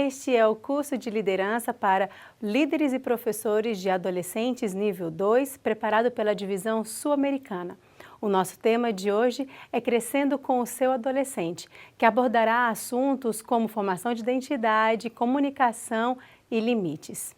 Este é o curso de liderança para líderes e professores de adolescentes nível 2, preparado pela divisão sul-americana. O nosso tema de hoje é Crescendo com o seu adolescente, que abordará assuntos como formação de identidade, comunicação e limites.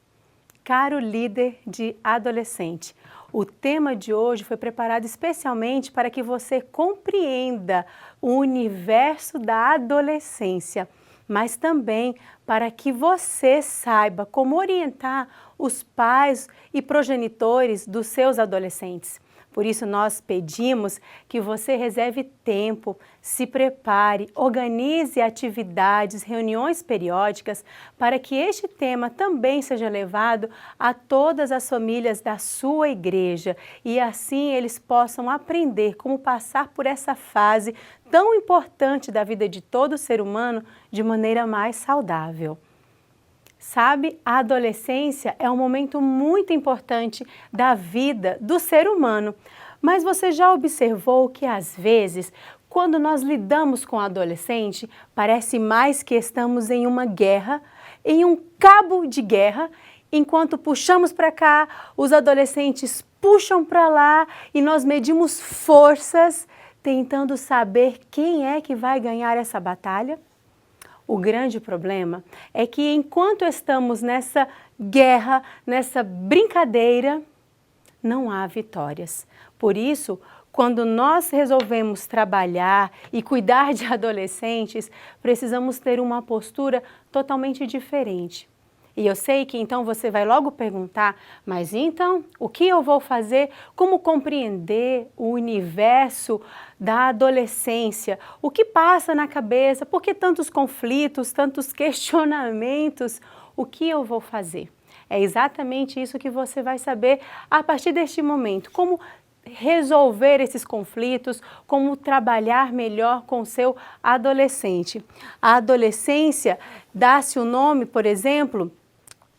Caro líder de adolescente, o tema de hoje foi preparado especialmente para que você compreenda o universo da adolescência, mas também para que você saiba como orientar os pais e progenitores dos seus adolescentes. Por isso nós pedimos que você reserve tempo, se prepare, organize atividades, reuniões periódicas para que este tema também seja levado a todas as famílias da sua igreja e assim eles possam aprender como passar por essa fase tão importante da vida de todo ser humano de maneira mais saudável. Sabe, a adolescência é um momento muito importante da vida do ser humano, mas você já observou que às vezes, quando nós lidamos com o adolescente, parece mais que estamos em uma guerra, em um cabo de guerra, enquanto puxamos para cá, os adolescentes puxam para lá e nós medimos forças tentando saber quem é que vai ganhar essa batalha? O grande problema é que enquanto estamos nessa guerra, nessa brincadeira, não há vitórias. Por isso, quando nós resolvemos trabalhar e cuidar de adolescentes, precisamos ter uma postura totalmente diferente. E eu sei que então você vai logo perguntar, mas então o que eu vou fazer? Como compreender o universo da adolescência? O que passa na cabeça? Por que tantos conflitos, tantos questionamentos? O que eu vou fazer? É exatamente isso que você vai saber a partir deste momento. Como resolver esses conflitos, como trabalhar melhor com o seu adolescente. A adolescência dá-se o nome, por exemplo,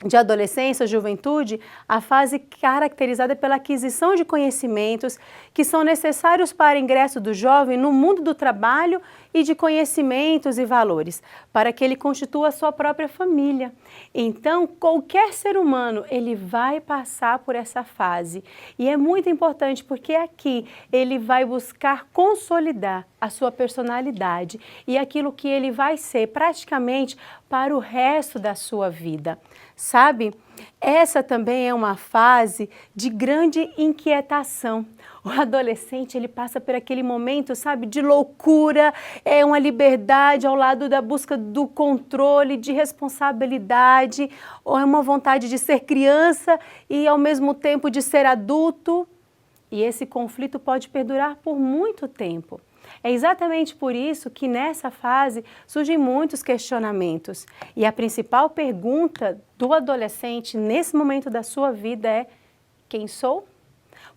de adolescência, juventude, a fase caracterizada pela aquisição de conhecimentos que são necessários para o ingresso do jovem no mundo do trabalho e de conhecimentos e valores, para que ele constitua a sua própria família. Então, qualquer ser humano, ele vai passar por essa fase. E é muito importante porque aqui ele vai buscar consolidar a sua personalidade e aquilo que ele vai ser praticamente para o resto da sua vida. Sabe, essa também é uma fase de grande inquietação. O adolescente, ele passa por aquele momento, sabe, de loucura, é uma liberdade ao lado da busca do controle, de responsabilidade, ou é uma vontade de ser criança e ao mesmo tempo de ser adulto. E esse conflito pode perdurar por muito tempo. É exatamente por isso que nessa fase surgem muitos questionamentos. E a principal pergunta do adolescente nesse momento da sua vida é: quem sou?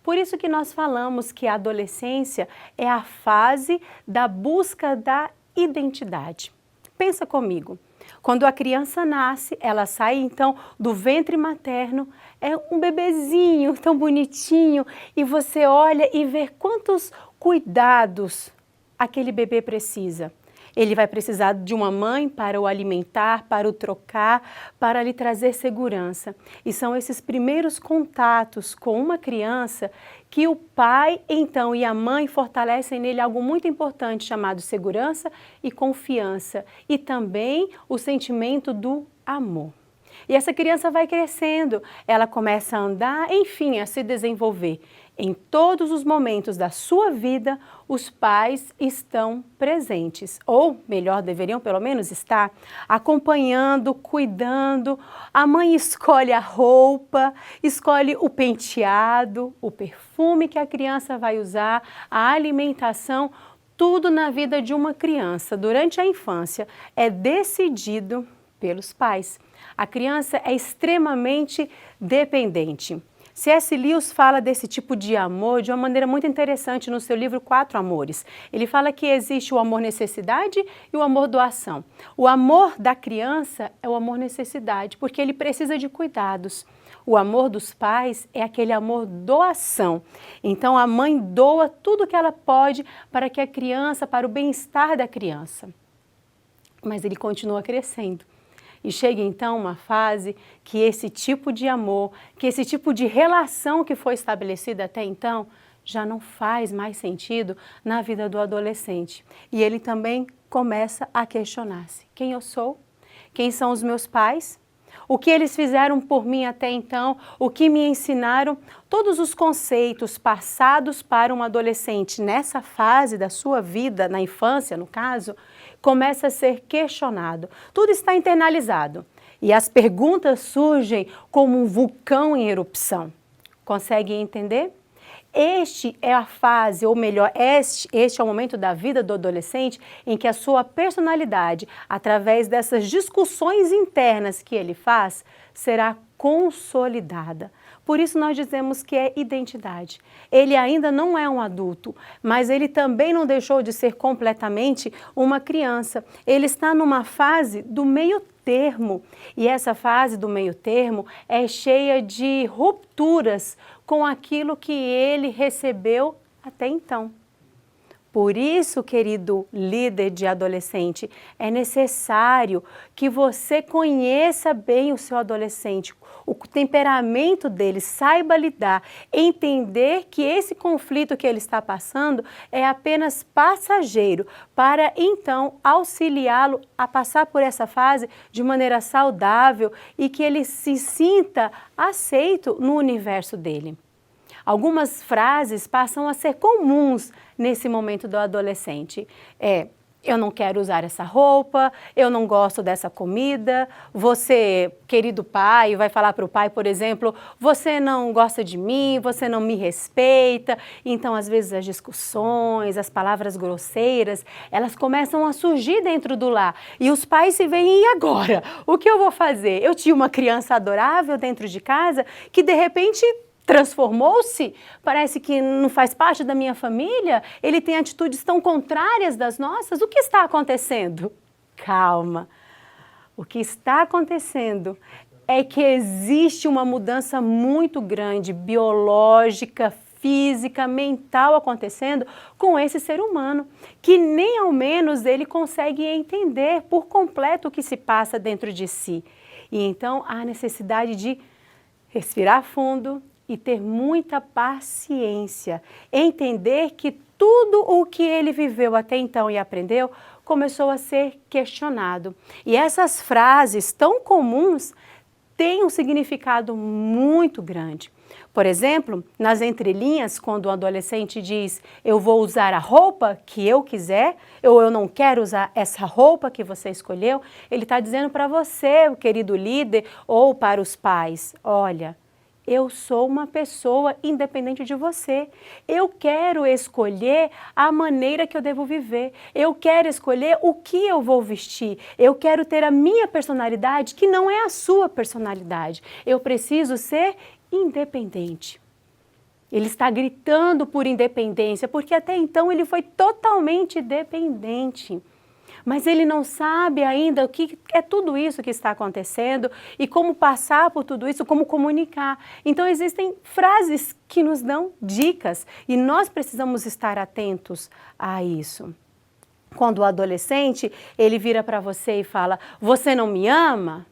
Por isso que nós falamos que a adolescência é a fase da busca da identidade. Pensa comigo. Quando a criança nasce, ela sai então do ventre materno, é um bebezinho tão bonitinho e você olha e vê quantos cuidados aquele bebê precisa. Ele vai precisar de uma mãe para o alimentar, para o trocar, para lhe trazer segurança. E são esses primeiros contatos com uma criança que o pai, então, e a mãe fortalecem nele algo muito importante chamado segurança e confiança. E também o sentimento do amor. E essa criança vai crescendo, ela começa a andar, enfim, a se desenvolver. Em todos os momentos da sua vida, os pais estão presentes, ou melhor, deveriam pelo menos estar, acompanhando, cuidando. A mãe escolhe a roupa, escolhe o penteado, o perfume que a criança vai usar, a alimentação, tudo na vida de uma criança, durante a infância, é decidido pelos pais. A criança é extremamente dependente. C.S. Lewis fala desse tipo de amor de uma maneira muito interessante no seu livro Quatro Amores. Ele fala que existe o amor necessidade e o amor doação. O amor da criança é o amor necessidade, porque ele precisa de cuidados. O amor dos pais é aquele amor doação. Então a mãe doa tudo que ela pode para que a criança, para o bem-estar da criança. Mas ele continua crescendo. E chega então uma fase que esse tipo de amor, que esse tipo de relação que foi estabelecida até então, já não faz mais sentido na vida do adolescente. E ele também começa a questionar-se: quem eu sou? Quem são os meus pais? O que eles fizeram por mim até então? O que me ensinaram? Todos os conceitos passados para um adolescente nessa fase da sua vida, na infância no caso, começa a ser questionado. Tudo está internalizado e as perguntas surgem como um vulcão em erupção. Consegue entender? Este é a fase, ou melhor, este é o momento da vida do adolescente em que a sua personalidade, através dessas discussões internas que ele faz, será consolidada. Por isso nós dizemos que é identidade. Ele ainda não é um adulto, mas ele também não deixou de ser completamente uma criança. Ele está numa fase do meio termo, e essa fase do meio termo é cheia de rupturas com aquilo que ele recebeu até então. Por isso, querido líder de adolescente, é necessário que você conheça bem o seu adolescente, o temperamento dele, saiba lidar, entender que esse conflito que ele está passando é apenas passageiro, para então auxiliá-lo a passar por essa fase de maneira saudável e que ele se sinta aceito no universo dele. Algumas frases passam a ser comuns nesse momento do adolescente. Eu não quero usar essa roupa, eu não gosto dessa comida. Você, querido pai, vai falar para o pai, por exemplo, você não gosta de mim, você não me respeita. Então, às vezes, as discussões, as palavras grosseiras, elas começam a surgir dentro do lar. E os pais se veem, e agora? O que eu vou fazer? Eu tinha uma criança adorável dentro de casa que, de repente, transformou-se, parece que não faz parte da minha família, ele tem atitudes tão contrárias das nossas. O que está acontecendo? Calma. O que está acontecendo é que existe uma mudança muito grande, biológica, física, mental acontecendo com esse ser humano, que nem ao menos ele consegue entender por completo o que se passa dentro de si. E então há necessidade de respirar fundo e ter muita paciência, entender que tudo o que ele viveu até então e aprendeu começou a ser questionado. E essas frases tão comuns têm um significado muito grande. Por exemplo, nas entrelinhas, quando o adolescente diz: eu vou usar a roupa que eu quiser, ou eu não quero usar essa roupa que você escolheu, ele está dizendo para você, querido líder, ou para os pais: olha, eu sou uma pessoa independente de você. Eu quero escolher a maneira que eu devo viver. Eu quero escolher o que eu vou vestir. Eu quero ter a minha personalidade, que não é a sua personalidade. Eu preciso ser independente. Ele está gritando por independência, porque até então ele foi totalmente dependente. Mas ele não sabe ainda o que é tudo isso que está acontecendo e como passar por tudo isso, como comunicar. Então existem frases que nos dão dicas e nós precisamos estar atentos a isso. Quando o adolescente, ele vira para você e fala: você não me ama?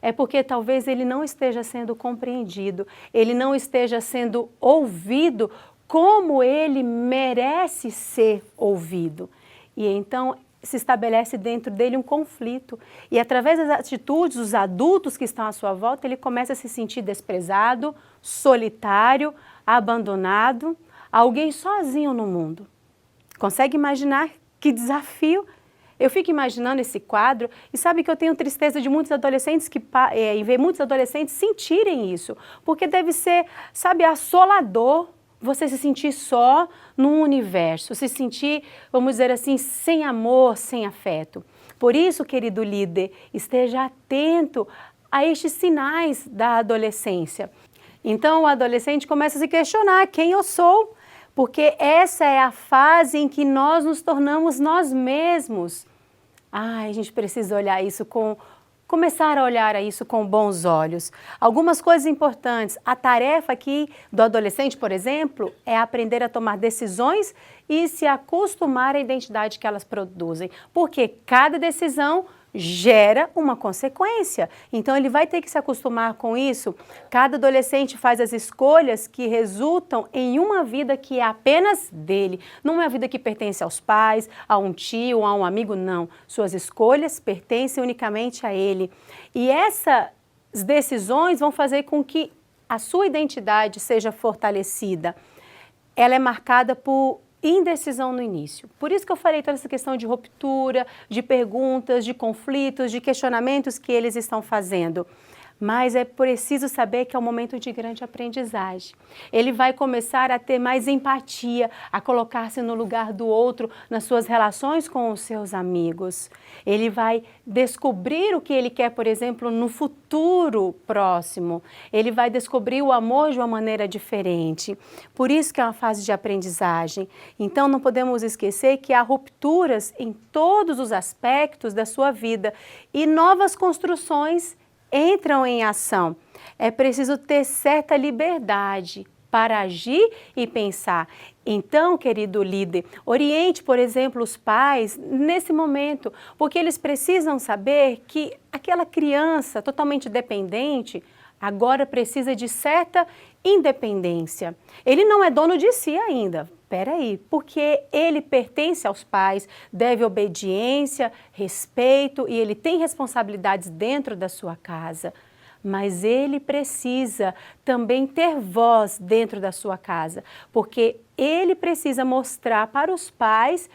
É porque talvez ele não esteja sendo compreendido, ele não esteja sendo ouvido como ele merece ser ouvido. E então se estabelece dentro dele um conflito. E através das atitudes dos adultos que estão à sua volta, ele começa a se sentir desprezado, solitário, abandonado, alguém sozinho no mundo. Consegue imaginar que desafio? Eu fico imaginando esse quadro e sabe que eu tenho tristeza de muitos adolescentes e ver muitos adolescentes sentirem isso, porque deve ser, sabe, assolador. Você se sentir só num universo, se sentir, vamos dizer assim, sem amor, sem afeto. Por isso, querido líder, esteja atento a estes sinais da adolescência. Então, o adolescente começa a se questionar: quem eu sou? Porque essa é a fase em que nós nos tornamos nós mesmos. A gente precisa olhar isso começar a olhar isso com bons olhos. Algumas coisas importantes. A tarefa aqui do adolescente, por exemplo, é aprender a tomar decisões e se acostumar à identidade que elas produzem. Porque cada decisão gera uma consequência. Então ele vai ter que se acostumar com isso. Cada adolescente faz as escolhas que resultam em uma vida que é apenas dele. Não é uma vida que pertence aos pais, a um tio, a um amigo, não. Suas escolhas pertencem unicamente a ele. E essas decisões vão fazer com que a sua identidade seja fortalecida. Ela é marcada por indecisão no início. Por isso que eu falei toda essa questão de ruptura, de perguntas, de conflitos, de questionamentos que eles estão fazendo. Mas é preciso saber que é um momento de grande aprendizagem. Ele vai começar a ter mais empatia, a colocar-se no lugar do outro nas suas relações com os seus amigos. Ele vai descobrir o que ele quer, por exemplo, no futuro próximo. Ele vai descobrir o amor de uma maneira diferente. Por isso que é uma fase de aprendizagem. Então não podemos esquecer que há rupturas em todos os aspectos da sua vida e novas construções entram em ação. É preciso ter certa liberdade para agir e pensar. Então, querido líder, oriente, por exemplo, os pais nesse momento, porque eles precisam saber que aquela criança totalmente dependente agora precisa de certa independência. Ele não é dono de si ainda. Espera aí, porque ele pertence aos pais, deve obediência, respeito e ele tem responsabilidades dentro da sua casa. Mas ele precisa também ter voz dentro da sua casa, porque ele precisa mostrar para os pais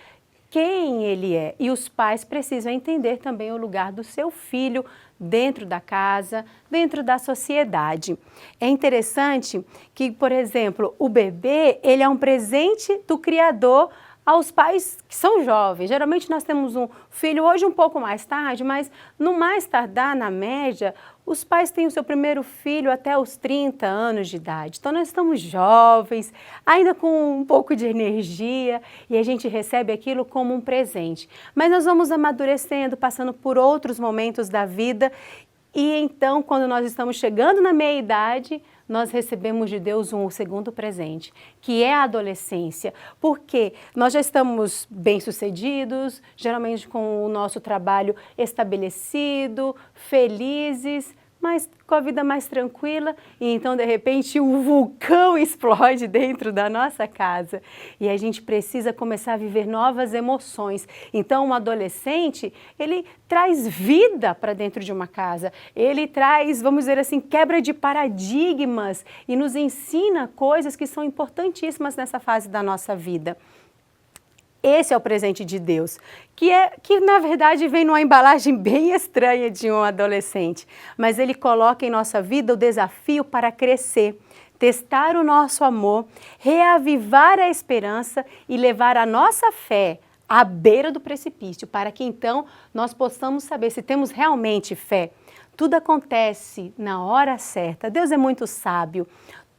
quem ele é. E os pais precisam entender também o lugar do seu filho dentro da casa, dentro da sociedade. É interessante que, por exemplo, o bebê, ele é um presente do Criador aos pais que são jovens. Geralmente nós temos um filho hoje um pouco mais tarde, mas no mais tardar, na média, os pais têm o seu primeiro filho até os 30 anos de idade. Então nós estamos jovens, ainda com um pouco de energia e a gente recebe aquilo como um presente. Mas nós vamos amadurecendo, passando por outros momentos da vida e então quando nós estamos chegando na meia-idade, nós recebemos de Deus um segundo presente, que é a adolescência, porque nós já estamos bem-sucedidos, geralmente com o nosso trabalho estabelecido, felizes, mas com a vida mais tranquila, e então de repente um vulcão explode dentro da nossa casa e a gente precisa começar a viver novas emoções. Então um adolescente, ele traz vida para dentro de uma casa, ele traz, vamos dizer assim, quebra de paradigmas e nos ensina coisas que são importantíssimas nessa fase da nossa vida. Esse é o presente de Deus, que na verdade vem numa embalagem bem estranha de um adolescente, mas ele coloca em nossa vida o desafio para crescer, testar o nosso amor, reavivar a esperança e levar a nossa fé à beira do precipício, para que então nós possamos saber se temos realmente fé. Tudo acontece na hora certa. Deus é muito sábio.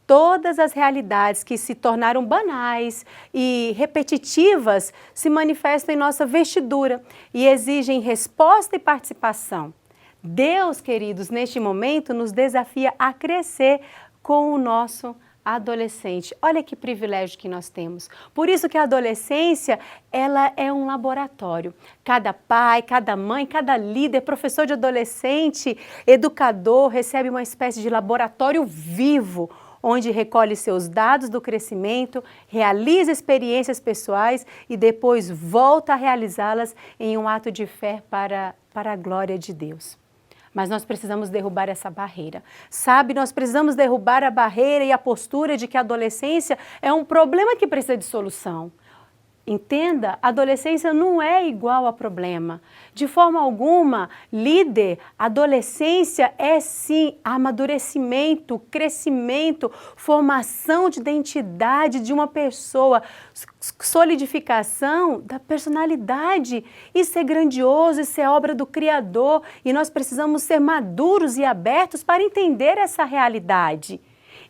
Todas as realidades que se tornaram banais e repetitivas se manifestam em nossa vestidura e exigem resposta e participação. Deus, queridos, neste momento nos desafia a crescer com o nosso adolescente. Olha que privilégio que nós temos. Por isso que a adolescência, ela é um laboratório. Cada pai, cada mãe, cada líder, professor de adolescente, educador, recebe uma espécie de laboratório vivo, onde recolhe seus dados do crescimento, realiza experiências pessoais e depois volta a realizá-las em um ato de fé para a glória de Deus. Mas nós precisamos derrubar essa barreira. Sabe, nós precisamos derrubar a barreira e a postura de que a adolescência é um problema que precisa de solução. Entenda, a adolescência não é igual a problema. De forma alguma, líder, adolescência é sim amadurecimento, crescimento, formação de identidade de uma pessoa, solidificação da personalidade. Isso é grandioso, isso é obra do Criador e nós precisamos ser maduros e abertos para entender essa realidade.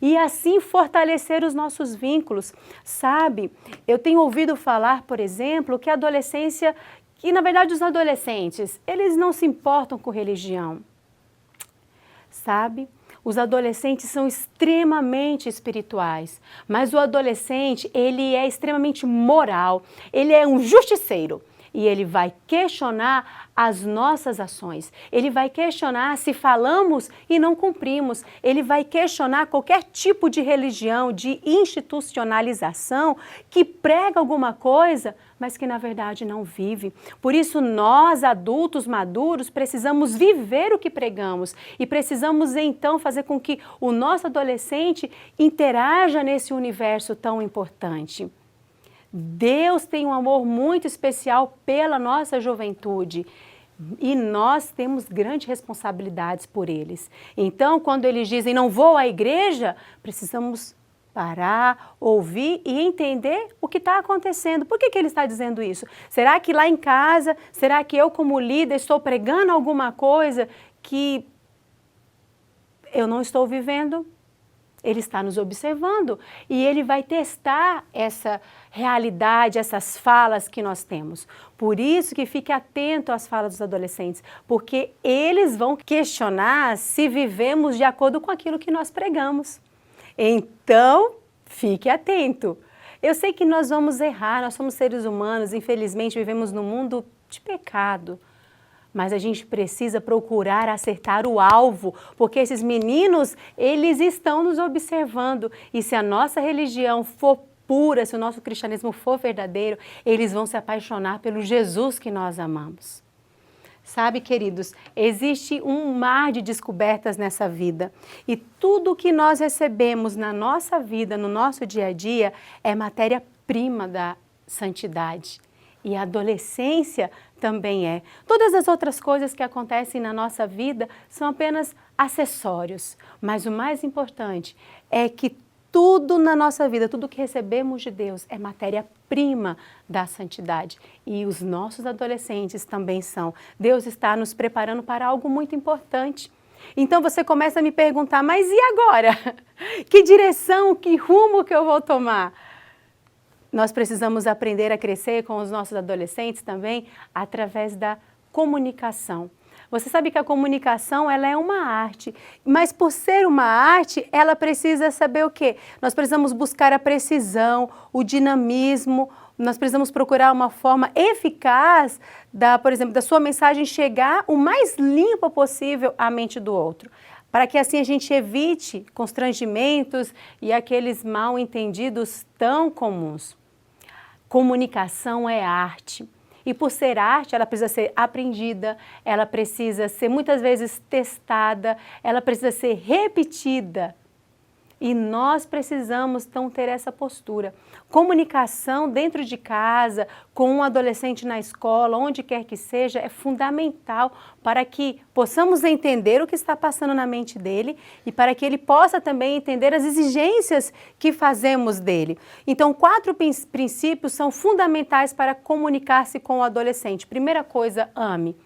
E assim fortalecer os nossos vínculos. Sabe, eu tenho ouvido falar, por exemplo, que a adolescência, que na verdade os adolescentes, eles não se importam com religião. Sabe, os adolescentes são extremamente espirituais, mas o adolescente, ele é extremamente moral, ele é um justiceiro. e ele vai questionar as nossas ações. Ele vai questionar se falamos e não cumprimos. Ele vai questionar qualquer tipo de religião, de institucionalização que prega alguma coisa, mas que na verdade não vive. Por isso nós, adultos maduros, precisamos viver o que pregamos e precisamos então fazer com que o nosso adolescente interaja nesse universo tão importante. Deus tem um amor muito especial pela nossa juventude e nós temos grandes responsabilidades por eles. Então, quando eles dizem não vou à igreja, precisamos parar, ouvir e entender o que está acontecendo. Por que ele está dizendo isso? Será que lá em casa, será que eu como líder estou pregando alguma coisa que eu não estou vivendo? Ele está nos observando e ele vai testar essa realidade, essas falas que nós temos. Por isso que fique atento às falas dos adolescentes, porque eles vão questionar se vivemos de acordo com aquilo que nós pregamos. Então, fique atento. Eu sei que nós vamos errar, nós somos seres humanos, infelizmente vivemos num mundo de pecado. Mas a gente precisa procurar acertar o alvo, porque esses meninos, eles estão nos observando. E se a nossa religião for pura, se o nosso cristianismo for verdadeiro, eles vão se apaixonar pelo Jesus que nós amamos. Sabe, queridos, existe um mar de descobertas nessa vida. E tudo que nós recebemos na nossa vida, no nosso dia a dia, é matéria-prima da santidade. E a adolescência também é. Todas as outras coisas que acontecem na nossa vida são apenas acessórios. Mas o mais importante é que tudo na nossa vida, tudo que recebemos de Deus é matéria-prima da santidade. E os nossos adolescentes também são. Deus está nos preparando para algo muito importante. Então você começa a me perguntar, mas e agora? Que direção, que rumo que eu vou tomar? Nós precisamos aprender a crescer com os nossos adolescentes também através da comunicação. Você sabe que a comunicação ela é uma arte, mas por ser uma arte, ela precisa saber o quê? Nós precisamos buscar a precisão, o dinamismo, nós precisamos procurar uma forma eficaz, por exemplo, da sua mensagem chegar o mais limpa possível à mente do outro, para que assim a gente evite constrangimentos e aqueles mal entendidos tão comuns. Comunicação é arte. E por ser arte, ela precisa ser aprendida, ela precisa ser muitas vezes testada, ela precisa ser repetida. E nós precisamos então ter essa postura. Comunicação dentro de casa, com um adolescente na escola, onde quer que seja, é fundamental para que possamos entender o que está passando na mente dele e para que ele possa também entender as exigências que fazemos dele. Então, 4 princípios são fundamentais para comunicar-se com o adolescente. Primeira coisa, ame.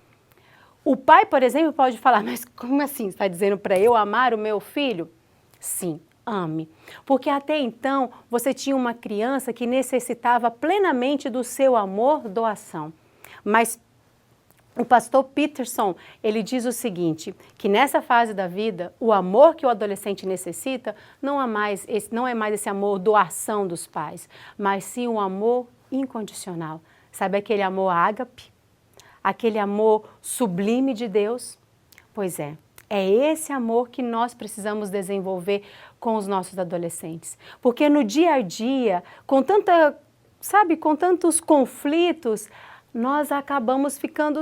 O pai, por exemplo, pode falar, mas como assim? Está dizendo para eu amar o meu filho? Sim. Ame, porque até então você tinha uma criança que necessitava plenamente do seu amor, doação. Mas o pastor Peterson, ele diz o seguinte, que nessa fase da vida, o amor que o adolescente necessita não é mais esse amor, doação dos pais, mas sim um amor incondicional. Sabe aquele amor ágape? Aquele amor sublime de Deus? Pois é. É esse amor que nós precisamos desenvolver com os nossos adolescentes. Porque no dia a dia, com tantos conflitos, nós acabamos ficando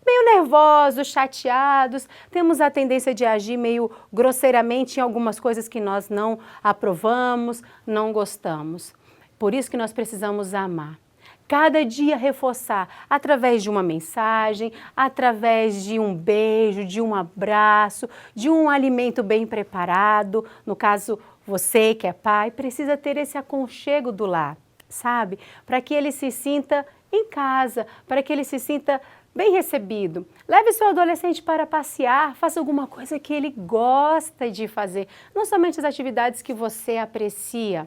meio nervosos, chateados, temos a tendência de agir meio grosseiramente em algumas coisas que nós não aprovamos, não gostamos. Por isso que nós precisamos amar. Cada dia reforçar através de uma mensagem, através de um beijo, de um abraço, de um alimento bem preparado. No caso, você que é pai, precisa ter esse aconchego do lar, sabe? Para que ele se sinta em casa, para que ele se sinta bem recebido. Leve seu adolescente para passear, faça alguma coisa que ele gosta de fazer. Não somente as atividades que você aprecia,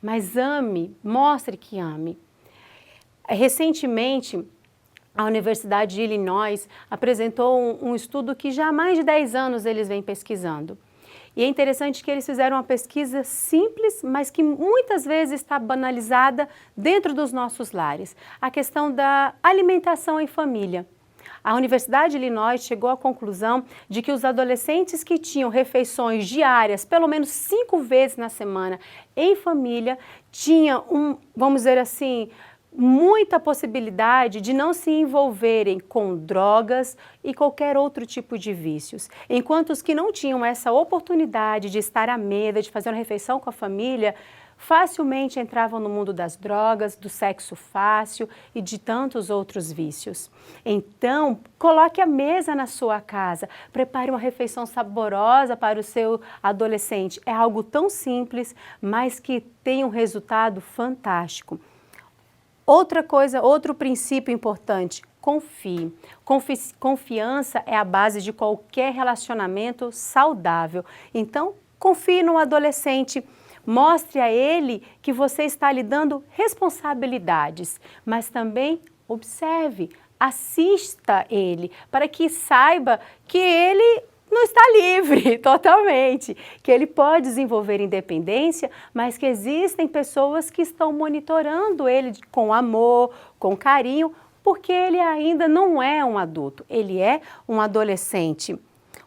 mas ame, mostre que ame. Recentemente, a Universidade de Illinois apresentou um estudo que já há mais de 10 anos eles vêm pesquisando. E é interessante que eles fizeram uma pesquisa simples, mas que muitas vezes está banalizada dentro dos nossos lares. A questão da alimentação em família. A Universidade de Illinois chegou à conclusão de que os adolescentes que tinham refeições diárias, pelo menos 5 vezes na semana, em família, tinham vamos dizer assim, muita possibilidade de não se envolverem com drogas e qualquer outro tipo de vícios. Enquanto os que não tinham essa oportunidade de estar à mesa, de fazer uma refeição com a família, facilmente entravam no mundo das drogas, do sexo fácil e de tantos outros vícios. Então, coloque a mesa na sua casa, prepare uma refeição saborosa para o seu adolescente. É algo tão simples, mas que tem um resultado fantástico. Outra coisa, outro princípio importante, confie. Confiança é a base de qualquer relacionamento saudável. Então, confie no adolescente. Mostre a ele que você está lhe dando responsabilidades, mas também observe, assista ele, para que saiba que ele não está livre totalmente, que ele pode desenvolver independência, mas que existem pessoas que estão monitorando ele com amor, com carinho, porque ele ainda não é um adulto, ele é um adolescente.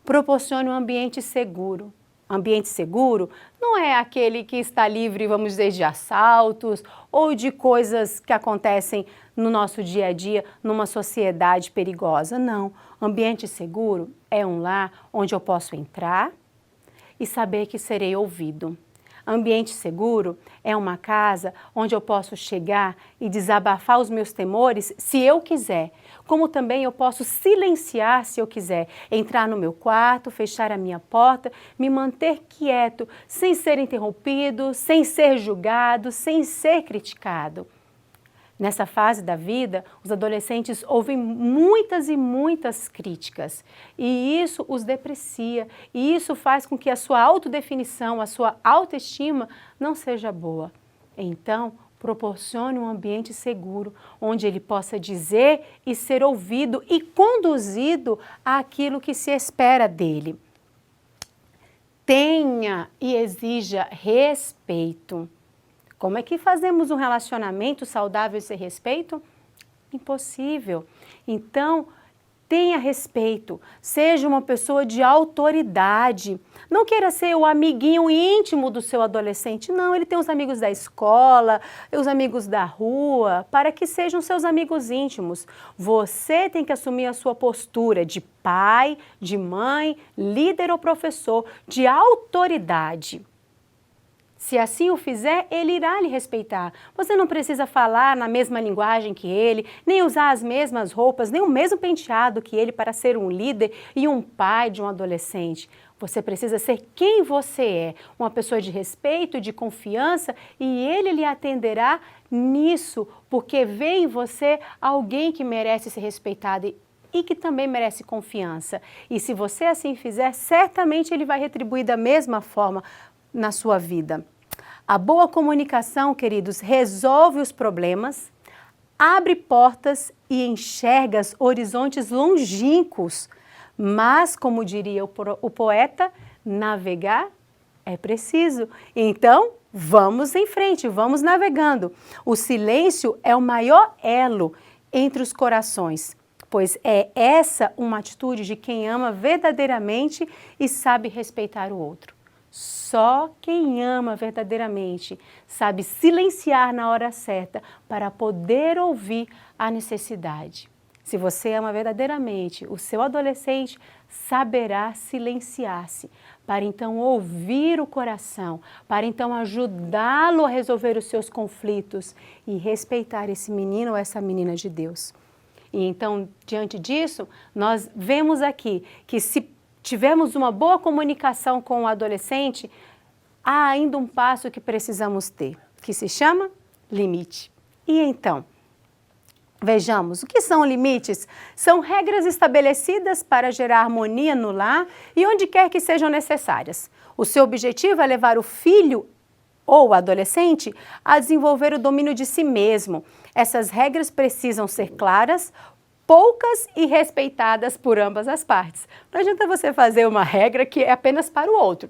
Proporcione um ambiente seguro. Ambiente seguro não é aquele que está livre, vamos dizer, de assaltos ou de coisas que acontecem no nosso dia a dia, numa sociedade perigosa. Não. Ambiente seguro é um lar onde eu posso entrar e saber que serei ouvido. Ambiente seguro é uma casa onde eu posso chegar e desabafar os meus temores se eu quiser, como também eu posso silenciar se eu quiser, entrar no meu quarto, fechar a minha porta, me manter quieto, sem ser interrompido, sem ser julgado, sem ser criticado. Nessa fase da vida, os adolescentes ouvem muitas e muitas críticas e isso os deprecia e isso faz com que a sua autodefinição, a sua autoestima não seja boa. Então, proporcione um ambiente seguro, onde ele possa dizer e ser ouvido e conduzido àquilo que se espera dele. Tenha e exija respeito. Como é que fazemos um relacionamento saudável sem respeito? Impossível. Então, tenha respeito, seja uma pessoa de autoridade. Não queira ser o amiguinho íntimo do seu adolescente, não. Ele tem os amigos da escola, os amigos da rua, para que sejam seus amigos íntimos. Você tem que assumir a sua postura de pai, de mãe, líder ou professor, de autoridade. Se assim o fizer, ele irá lhe respeitar. Você não precisa falar na mesma linguagem que ele, nem usar as mesmas roupas, nem o mesmo penteado que ele para ser um líder e um pai de um adolescente. Você precisa ser quem você é, uma pessoa de respeito, de confiança, e ele lhe atenderá nisso, porque vê em você alguém que merece ser respeitado e que também merece confiança. E se você assim fizer, certamente ele vai retribuir da mesma forma na sua vida. A boa comunicação, queridos, resolve os problemas, abre portas e enxerga horizontes longínquos. Mas, como diria o poeta, navegar é preciso. Então, vamos em frente, vamos navegando. O silêncio é o maior elo entre os corações, pois é essa uma atitude de quem ama verdadeiramente e sabe respeitar o outro. Só quem ama verdadeiramente sabe silenciar na hora certa para poder ouvir a necessidade. Se você ama verdadeiramente, o seu adolescente saberá silenciar-se para então ouvir o coração, para então ajudá-lo a resolver os seus conflitos e respeitar esse menino ou essa menina de Deus. E então, diante disso, nós vemos aqui que se tivermos uma boa comunicação com o adolescente, há ainda um passo que precisamos ter, que se chama limite. E então, vejamos, o que são limites? São regras estabelecidas para gerar harmonia no lar e onde quer que sejam necessárias. O seu objetivo é levar o filho ou o adolescente a desenvolver o domínio de si mesmo. Essas regras precisam ser claras, poucas e respeitadas por ambas as partes. Não adianta você fazer uma regra que é apenas para o outro.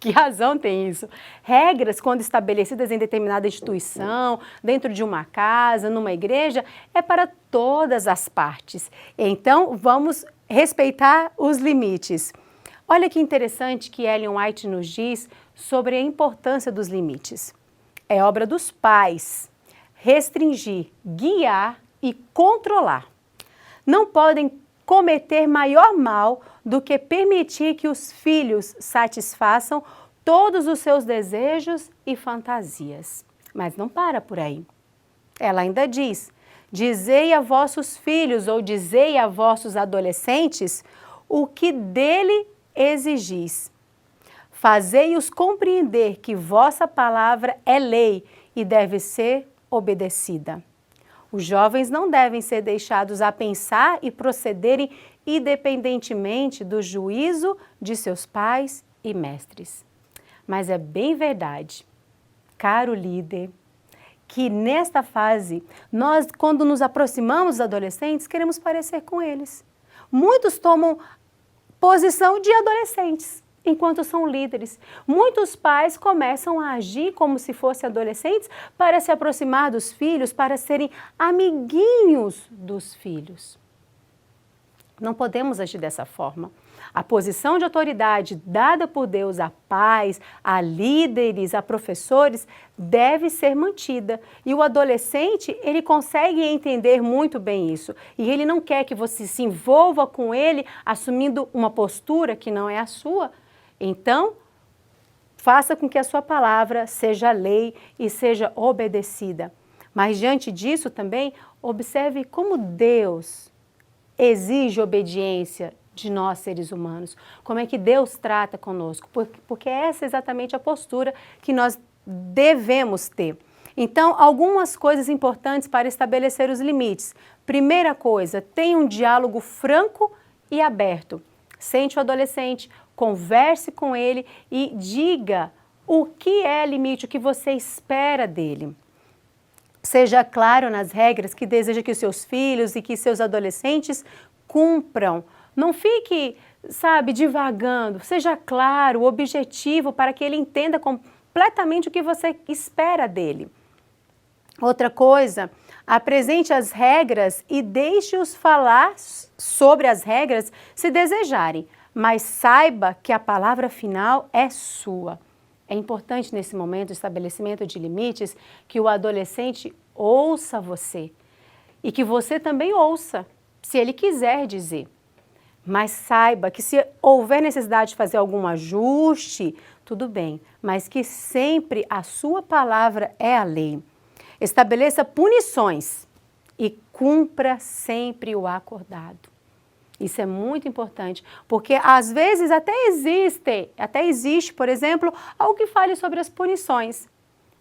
Que razão tem isso? Regras, quando estabelecidas em determinada instituição, dentro de uma casa, numa igreja, é para todas as partes. Então, vamos respeitar os limites. Olha que interessante que Ellen White nos diz sobre a importância dos limites. É obra dos pais restringir, guiar e controlar. Não podem cometer maior mal do que permitir que os filhos satisfaçam todos os seus desejos e fantasias. Mas não para por aí. Ela ainda diz: dizei a vossos filhos ou dizei a vossos adolescentes o que dele exigis. Fazei-os compreender que vossa palavra é lei e deve ser obedecida. Os jovens não devem ser deixados a pensar e procederem independentemente do juízo de seus pais e mestres. Mas é bem verdade, caro líder, que nesta fase, nós, quando nos aproximamos dos adolescentes, queremos parecer com eles. Muitos tomam posição de adolescentes, enquanto são líderes. Muitos pais começam a agir como se fossem adolescentes para se aproximar dos filhos, para serem amiguinhos dos filhos. Não podemos agir dessa forma. A posição de autoridade dada por Deus a pais, a líderes, a professores, deve ser mantida. E o adolescente, ele consegue entender muito bem isso. E ele não quer que você se envolva com ele assumindo uma postura que não é a sua. Então, faça com que a sua palavra seja lei e seja obedecida. Mas diante disso também, observe como Deus exige obediência de nós, seres humanos. Como é que Deus trata conosco? Porque essa é exatamente a postura que nós devemos ter. Então, algumas coisas importantes para estabelecer os limites. Primeira coisa, tenha um diálogo franco e aberto. Sente o adolescente, converse com ele e diga o que é limite, o que você espera dele. Seja claro nas regras que deseja que os seus filhos e que seus adolescentes cumpram. Não fique, divagando. Seja claro, objetivo, para que ele entenda completamente o que você espera dele. Outra coisa, apresente as regras e deixe-os falar sobre as regras se desejarem, mas saiba que a palavra final é sua. É importante nesse momento o estabelecimento de limites que o adolescente ouça você e que você também ouça, se ele quiser dizer. Mas saiba que se houver necessidade de fazer algum ajuste, tudo bem, mas que sempre a sua palavra é a lei. Estabeleça punições e cumpra sempre o acordado. Isso é muito importante, porque às vezes até existe, por exemplo, algo que fale sobre as punições,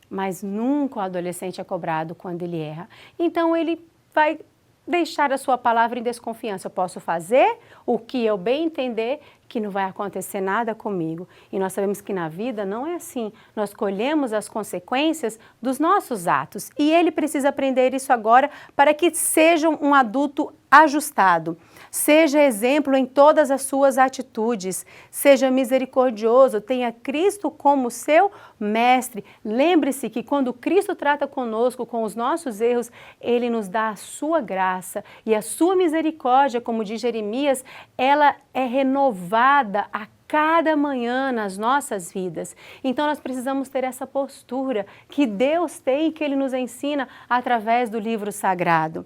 mas nunca o adolescente é cobrado quando ele erra. Então ele vai deixar a sua palavra em desconfiança. Eu posso fazer o que eu bem entender, que não vai acontecer nada comigo. E nós sabemos que na vida não é assim. Nós colhemos as consequências dos nossos atos. E ele precisa aprender isso agora para que seja um adulto ajustado. Seja exemplo em todas as suas atitudes. Seja misericordioso. Tenha Cristo como seu mestre. Lembre-se que quando Cristo trata conosco, com os nossos erros, Ele nos dá a sua graça. E a sua misericórdia, como diz Jeremias, ela é renovada a cada manhã nas nossas vidas. Então nós precisamos ter essa postura que Deus tem, que Ele nos ensina através do livro sagrado.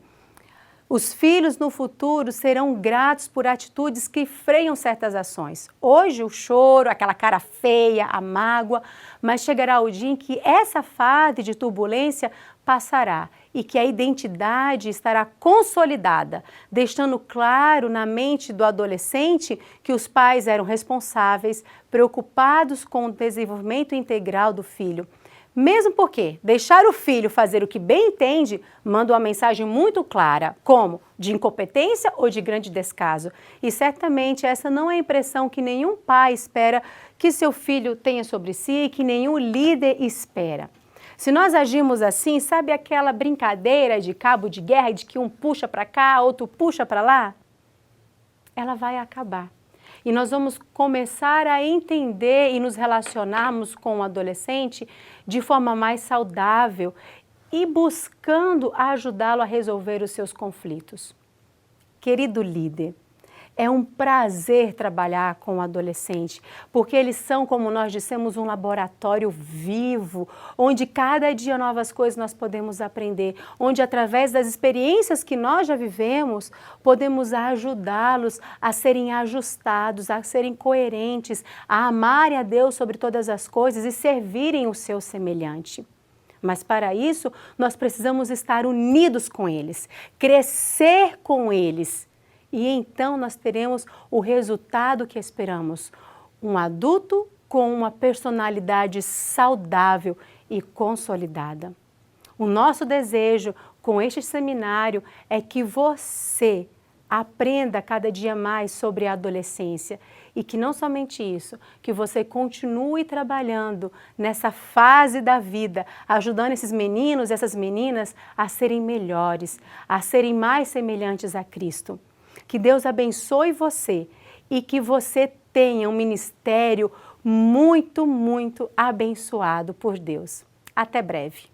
Os filhos no futuro serão gratos por atitudes que freiam certas ações. Hoje o choro, aquela cara feia, a mágoa, mas chegará o dia em que essa fase de turbulência passará e que a identidade estará consolidada, deixando claro na mente do adolescente que os pais eram responsáveis, preocupados com o desenvolvimento integral do filho. Mesmo porque deixar o filho fazer o que bem entende manda uma mensagem muito clara, como de incompetência ou de grande descaso. E certamente essa não é a impressão que nenhum pai espera que seu filho tenha sobre si e que nenhum líder espera. Se nós agirmos assim, sabe aquela brincadeira de cabo de guerra, de que um puxa para cá, outro puxa para lá? Ela vai acabar. E nós vamos começar a entender e nos relacionarmos com o adolescente de forma mais saudável e buscando ajudá-lo a resolver os seus conflitos. Querido líder, é um prazer trabalhar com o adolescente, porque eles são, como nós dissemos, um laboratório vivo, onde cada dia novas coisas nós podemos aprender, onde através das experiências que nós já vivemos, podemos ajudá-los a serem ajustados, a serem coerentes, a amarem a Deus sobre todas as coisas e servirem o seu semelhante. Mas para isso, nós precisamos estar unidos com eles, crescer com eles. E então nós teremos o resultado que esperamos, um adulto com uma personalidade saudável e consolidada. O nosso desejo com este seminário é que você aprenda cada dia mais sobre a adolescência e que não somente isso, que você continue trabalhando nessa fase da vida, ajudando esses meninos e essas meninas a serem melhores, a serem mais semelhantes a Cristo. Que Deus abençoe você e que você tenha um ministério muito, muito abençoado por Deus. Até breve.